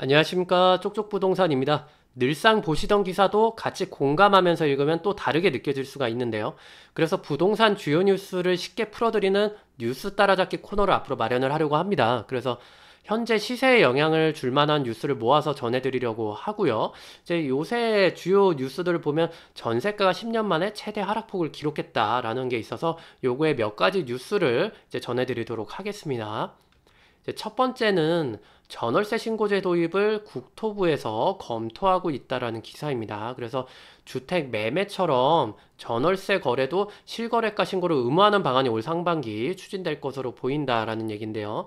안녕하십니까, 쪽쪽부동산입니다. 늘상 보시던 기사도 같이 공감하면서 읽으면 또 다르게 느껴질 수가 있는데요. 그래서 부동산 주요 뉴스를 쉽게 풀어드리는 뉴스 따라잡기 코너를 앞으로 마련을 하려고 합니다. 그래서 현재 시세에 영향을 줄 만한 뉴스를 모아서 전해드리려고 하고요. 이제 요새 주요 뉴스들을 보면 전세가가 10년 만에 최대 하락폭을 기록했다라는 게 있어서 요거에 몇 가지 뉴스를 이제 전해드리도록 하겠습니다. 이제 첫 번째는 전월세 신고제 도입을 국토부에서 검토하고 있다라는 기사입니다. 그래서 주택 매매처럼 전월세 거래도 실거래가 신고를 의무화하는 방안이 올 상반기 추진될 것으로 보인다라는 얘긴데요.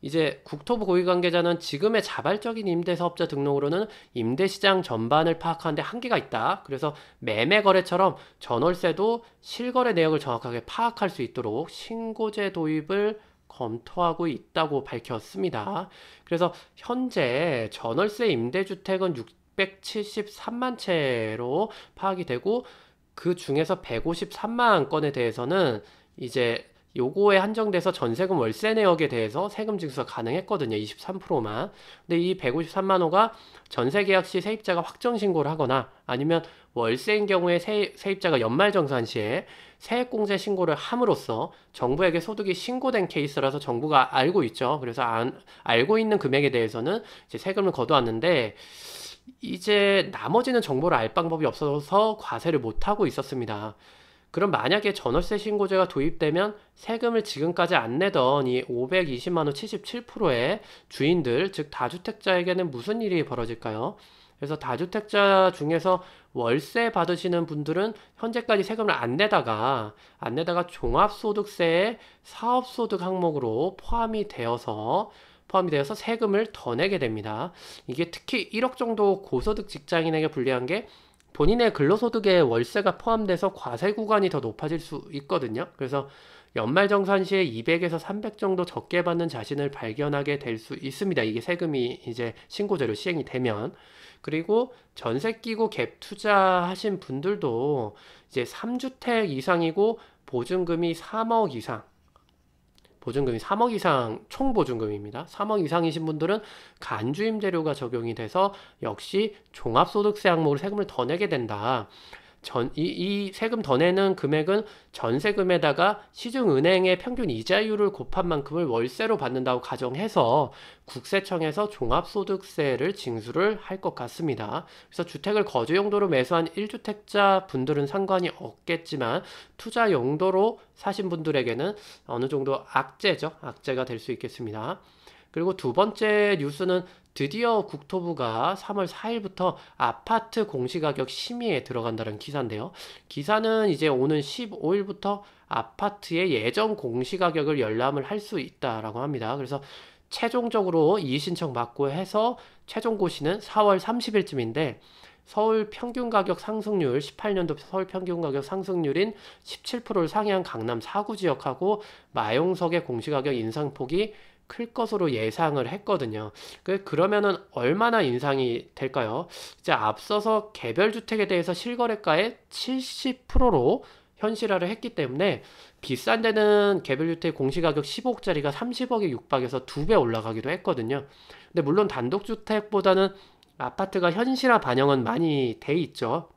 이제 국토부 고위 관계자는 지금의 자발적인 임대사업자 등록으로는 임대시장 전반을 파악하는데 한계가 있다. 그래서 매매 거래처럼 전월세도 실거래 내역을 정확하게 파악할 수 있도록 신고제 도입을 검토하고 있다고 밝혔습니다. 그래서 현재 전월세 임대주택은 673만 채로 파악이 되고 그 중에서 153만 건에 대해서는 이제 요거에 한정돼서 전세금 월세 내역에 대해서 세금 징수가 가능했거든요. 23%만. 근데 이 153만 호가 전세 계약 시 세입자가 확정 신고를 하거나 아니면 월세인 경우에 세입자가 연말정산 시에 세액공제 신고를 함으로써 정부에게 소득이 신고된 케이스라서 정부가 알고 있죠. 그래서 알고 있는 금액에 대해서는 이제 세금을 거두었는데 이제 나머지는 정보를 알 방법이 없어서 과세를 못하고 있었습니다. 그럼 만약에 전월세 신고제가 도입되면 세금을 지금까지 안 내던 이 520만 원 77%의 주인들, 즉 다주택자에게는 무슨 일이 벌어질까요? 그래서 다주택자 중에서 월세 받으시는 분들은 현재까지 세금을 안 내다가 종합소득세의 사업소득 항목으로 포함이 되어서 세금을 더 내게 됩니다. 이게 특히 1억 정도 고소득 직장인에게 불리한 게 본인의 근로소득에 월세가 포함돼서 과세 구간이 더 높아질 수 있거든요. 그래서 연말정산 시에 200에서 300 정도 적게 받는 자신을 발견하게 될 수 있습니다. 이게 세금이 이제 신고제로 시행이 되면. 그리고 전세 끼고 갭 투자하신 분들도 이제 3주택 이상이고 보증금이 3억 이상 총 보증금입니다. 3억 이상이신 분들은 간주임대료가 적용이 돼서 역시 종합소득세 항목으로 세금을 더 내게 된다. 이 세금 더 내는 금액은 전세금에다가 시중은행의 평균 이자율을 곱한 만큼을 월세로 받는다고 가정해서 국세청에서 종합소득세를 징수를 할 것 같습니다. 그래서 주택을 거주 용도로 매수한 1주택자 분들은 상관이 없겠지만 투자 용도로 사신 분들에게는 어느 정도 악재가 될 수 있겠습니다. 그리고 두 번째 뉴스는 드디어 국토부가 3월 4일부터 아파트 공시가격 심의에 들어간다는 기사인데요. 기사는 이제 오는 15일부터 아파트의 예정 공시가격을 열람을 할 수 있다라고 합니다. 그래서 최종적으로 이의신청 받고 해서 최종 고시는 4월 30일쯤인데 서울 평균 가격 상승률 18년도 서울 평균 가격 상승률인 17%를 상회한 강남 4구 지역하고 마용석의 공시가격 인상폭이 클 것으로 예상을 했거든요. 그러면은 얼마나 인상이 될까요? 이제 앞서서 개별 주택에 대해서 실거래가의 70%로 현실화를 했기 때문에 비싼 데는 개별 주택 공시가격 15억짜리가 30억에 육박해서 2배 올라가기도 했거든요. 근데 물론 단독주택보다는 아파트가 현실화 반영은 많이 돼 있죠.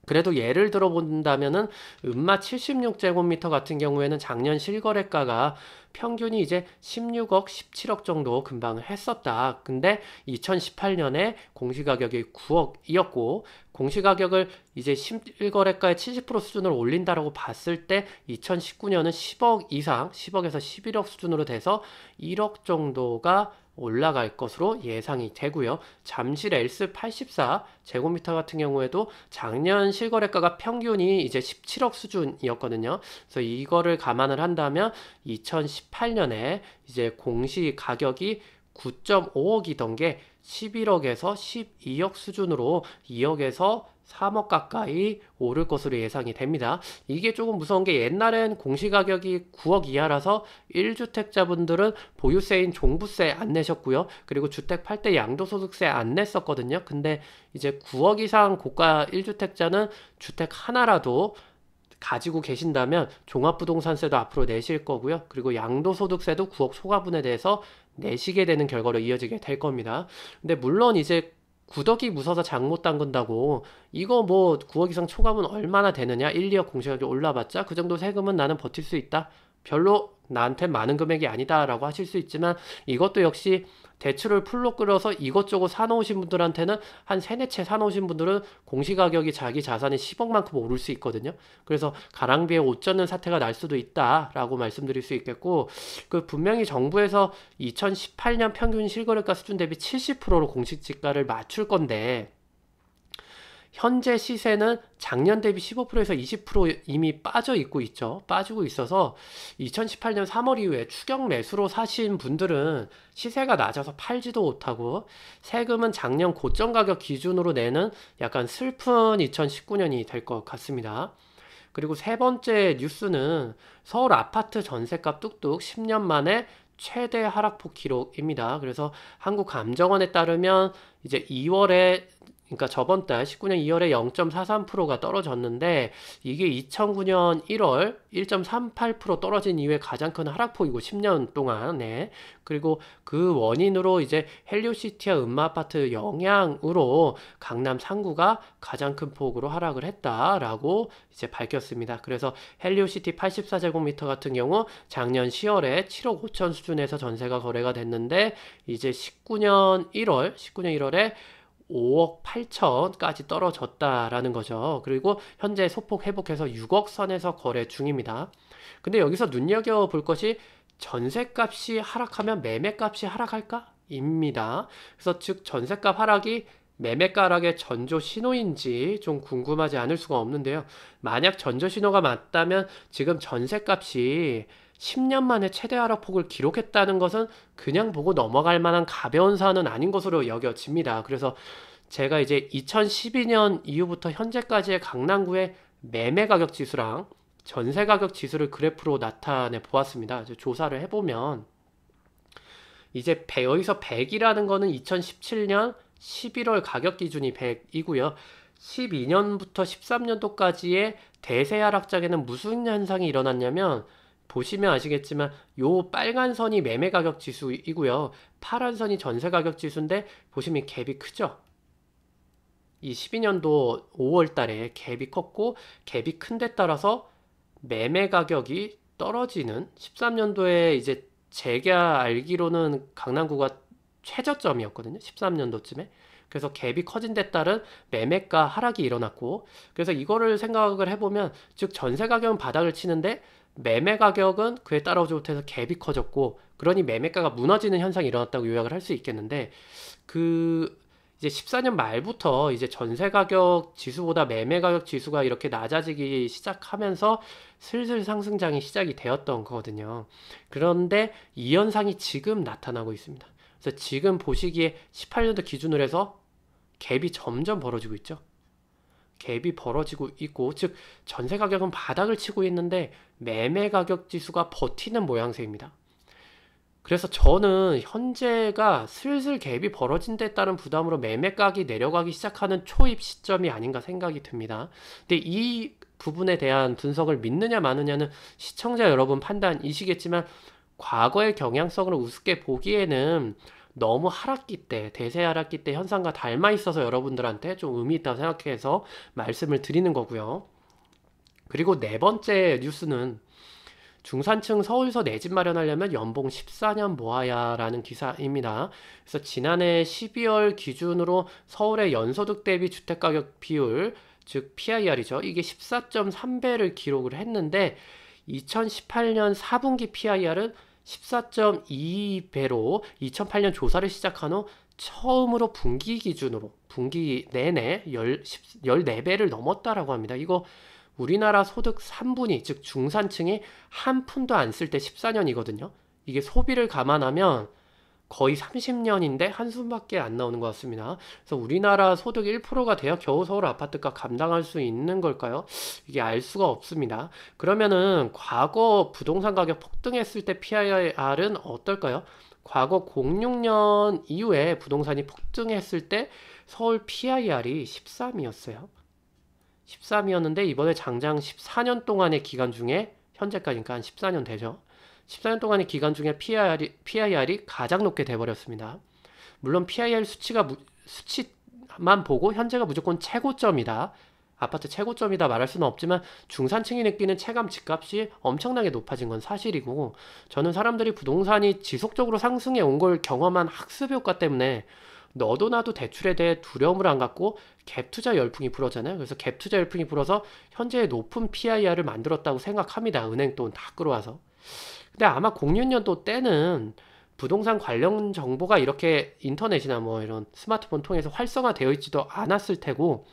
그래도 예를 들어 본다면은 음마 76제곱미터 같은 경우에는 작년 실거래가가 평균이 이제 16억, 17억 정도 금방 했었다. 근데 2018년에 공시가격이 9억이었고 공시가격을 이제 실거래가의 70% 수준으로 올린다라고 봤을 때 2019년은 10억 이상, 10억에서 11억 수준으로 돼서 1억 정도가 올라갈 것으로 예상이 되고요. 잠실 엘스 84 제곱미터 같은 경우에도 작년 실거래가가 평균이 이제 17억 수준이었거든요. 그래서 이거를 감안을 한다면 2018년에 이제 공시 가격이 9.5억이던 게 11억에서 12억 수준으로 2억에서 3억 가까이 오를 것으로 예상이 됩니다. 이게 조금 무서운 게 옛날엔 공시가격이 9억 이하라서 1주택자분들은 보유세인 종부세 안 내셨고요. 그리고 주택 팔 때 양도소득세 안 냈었거든요. 근데 이제 9억 이상 고가 1주택자는 주택 하나라도 가지고 계신다면 종합부동산세도 앞으로 내실 거고요. 그리고 양도소득세도 9억 초과분에 대해서 내시게 되는 결과로 이어지게 될 겁니다. 근데 물론 이제 구더기 무서서 장 못 담근다고 이거 뭐 9억 이상 초과하면 얼마나 되느냐? 1, 2억 공시가격이 올라봤자 그 정도 세금은 나는 버틸 수 있다. 별로 나한테 많은 금액이 아니다 라고 하실 수 있지만 이것도 역시 대출을 풀로 끌어서 이것저것 사놓으신 분들한테는 한 세네 채 사놓으신 분들은 공시가격이 자기 자산의 10억만큼 오를 수 있거든요. 그래서 가랑비에 옷 젖는 사태가 날 수도 있다라고 말씀드릴 수 있겠고, 그 분명히 정부에서 2018년 평균 실거래가 수준 대비 70%로 공시지가를 맞출 건데 현재 시세는 작년 대비 15%에서 20% 이미 빠져 있고 있죠. 빠지고 있어서 2018년 3월 이후에 추격 매수로 사신 분들은 시세가 낮아서 팔지도 못하고 세금은 작년 고점 가격 기준으로 내는 약간 슬픈 2019년이 될 것 같습니다. 그리고 세 번째 뉴스는 서울 아파트 전셋값 뚝뚝 10년 만에 최대 하락폭 기록입니다. 그래서 한국감정원에 따르면 이제 2월에, 그러니까 저번 달 19년 2월에 0.43%가 떨어졌는데 이게 2009년 1월 1.38% 떨어진 이후에 가장 큰 하락폭이고 10년 동안에, 그리고 그 원인으로 이제 헬리오시티와 음마아파트 영향으로 강남 상구가 가장 큰 폭으로 하락을 했다라고 이제 밝혔습니다. 그래서 헬리오시티 84제곱미터 같은 경우 작년 10월에 7억 5천 수준에서 전세가 거래가 됐는데 이제 19년 1월에 5억 8천까지 떨어졌다라는 거죠. 그리고 현재 소폭 회복해서 6억 선에서 거래 중입니다. 근데 여기서 눈여겨볼 것이 전세값이 하락하면 매매값이 하락할까? 입니다. 그래서 즉 전세값 하락이 매매가 하락의 전조 신호인지 좀 궁금하지 않을 수가 없는데요. 만약 전조 신호가 맞다면 지금 전세값이 10년 만에 최대 하락폭을 기록했다는 것은 그냥 보고 넘어갈 만한 가벼운 사안은 아닌 것으로 여겨집니다. 그래서 제가 이제 2012년 이후부터 현재까지의 강남구의 매매 가격 지수랑 전세 가격 지수를 그래프로 나타내 보았습니다. 조사를 해보면 이제 여기서 100이라는 거는 2017년 11월 가격 기준이 100이고요. 12년부터 13년도까지의 대세 하락장에는 무슨 현상이 일어났냐면 보시면 아시겠지만 요 빨간 선이 매매 가격 지수이고요. 파란 선이 전세 가격 지수인데 보시면 갭이 크죠? 이 12년도 5월 달에 갭이 컸고 갭이 큰 데 따라서 매매 가격이 떨어지는 13년도에 이제 제가 알기로는 강남구가 최저점이었거든요. 13년도쯤에. 그래서 갭이 커진 데 따른 매매가 하락이 일어났고, 그래서 이거를 생각을 해보면 즉 전세 가격은 바닥을 치는데 매매 가격은 그에 따라오지 못해서 갭이 커졌고, 그러니 매매가가 무너지는 현상이 일어났다고 요약을 할 수 있겠는데, 그 이제 14년 말부터 이제 전세 가격 지수보다 매매 가격 지수가 이렇게 낮아지기 시작하면서 슬슬 상승장이 시작이 되었던 거거든요. 그런데 이 현상이 지금 나타나고 있습니다. 그래서 지금 보시기에 18년도 기준으로 해서 갭이 점점 벌어지고 있죠. 갭이 벌어지고 있고, 즉 전세 가격은 바닥을 치고 있는데 매매 가격 지수가 버티는 모양새입니다. 그래서 저는 현재가 슬슬 갭이 벌어진 데 따른 부담으로 매매가격이 내려가기 시작하는 초입 시점이 아닌가 생각이 듭니다. 근데 이 부분에 대한 분석을 믿느냐 마느냐는 시청자 여러분 판단이시겠지만, 과거의 경향성을 우습게 보기에는 너무 하락기 때, 대세 하락기 때 현상과 닮아 있어서 여러분들한테 좀 의미 있다고 생각해서 말씀을 드리는 거고요. 그리고 네 번째 뉴스는 중산층 서울서 내 집 마련하려면 연봉 14년 모아야 라는 기사입니다. 그래서 지난해 12월 기준으로 서울의 연소득 대비 주택가격 비율, 즉 PIR이죠. 이게 14.3배를 기록을 했는데 2018년 4분기 PIR은 14.2배로 2008년 조사를 시작한 후 처음으로 분기 기준으로 분기 내내 14배를 넘었다라고 합니다. 이거 우리나라 소득 3분위, 즉 중산층이 한 푼도 안 쓸 때 14년이거든요. 이게 소비를 감안하면 거의 30년인데 한숨밖에 안 나오는 것 같습니다. 그래서 우리나라 소득 1%가 돼야 겨우 서울 아파트값 감당할 수 있는 걸까요? 이게 알 수가 없습니다. 그러면은 과거 부동산 가격 폭등했을 때 PIR은 어떨까요? 과거 06년 이후에 부동산이 폭등했을 때 서울 PIR이 13이었어요. 13이었는데 이번에 장장 14년 동안의 기간 중에 현재까지니까 한 14년 되죠. 14년 동안의 기간 중에 PIR이 가장 높게 돼버렸습니다. 물론 PIR 수치만 보고 현재가 무조건 최고점이다. 아파트 최고점이다 말할 수는 없지만 중산층이 느끼는 체감 집값이 엄청나게 높아진 건 사실이고, 저는 사람들이 부동산이 지속적으로 상승해 온 걸 경험한 학습 효과 때문에 너도 나도 대출에 대해 두려움을 안 갖고 갭 투자 열풍이 불었잖아요. 그래서 갭 투자 열풍이 불어서 현재의 높은 PIR을 만들었다고 생각합니다. 은행 돈 다 끌어와서. 근데 아마 06년도 때는 부동산 관련 정보가 이렇게 인터넷이나 뭐 이런 스마트폰 통해서 활성화되어 있지도 않았을 테고,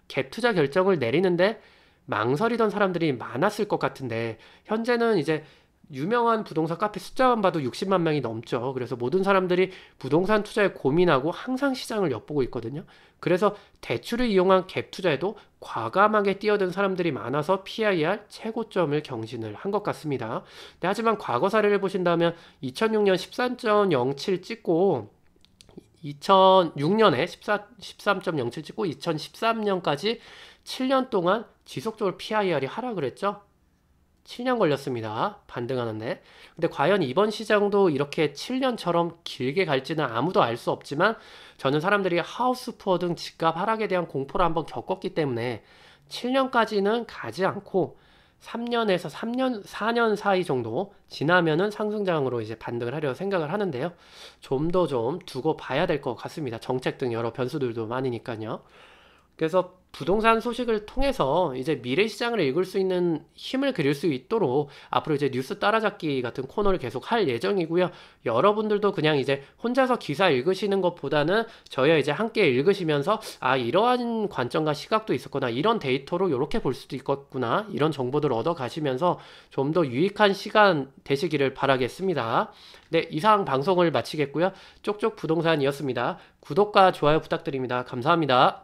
갭 투자 결정을 내리는데 망설이던 사람들이 많았을 것 같은데, 현재는 이제 유명한 부동산 카페 숫자만 봐도 60만 명이 넘죠. 그래서 모든 사람들이 부동산 투자에 고민하고 항상 시장을 엿보고 있거든요. 그래서 대출을 이용한 갭 투자에도 과감하게 뛰어든 사람들이 많아서 PIR 최고점을 경신을 한 것 같습니다. 근데 하지만 과거 사례를 보신다면 2006년 13.07 찍고 2006년에 13.07 찍고 2013년까지 7년 동안 지속적으로 PIR이 하락을 했죠. 7년 걸렸습니다. 반등하는데. 근데 과연 이번 시장도 이렇게 7년처럼 길게 갈지는 아무도 알 수 없지만, 저는 사람들이 하우스 푸어 등 집값 하락에 대한 공포를 한번 겪었기 때문에 7년까지는 가지 않고 3년에서 4년 사이 정도 지나면은 상승장으로 이제 반등을 하려고 생각을 하는데요. 좀 더 좀 두고 봐야 될 것 같습니다. 정책 등 여러 변수들도 많으니까요. 그래서 부동산 소식을 통해서 이제 미래 시장을 읽을 수 있는 힘을 그릴 수 있도록 앞으로 이제 뉴스 따라잡기 같은 코너를 계속 할 예정이고요. 여러분들도 그냥 이제 혼자서 기사 읽으시는 것보다는 저희와 이제 함께 읽으시면서 이러한 관점과 시각도 있었구나, 이런 데이터로 이렇게 볼 수도 있겠구나, 이런 정보들을 얻어 가시면서 좀 더 유익한 시간 되시기를 바라겠습니다. 네, 이상 방송을 마치겠고요. 쪽쪽 부동산이었습니다. 구독과 좋아요 부탁드립니다. 감사합니다.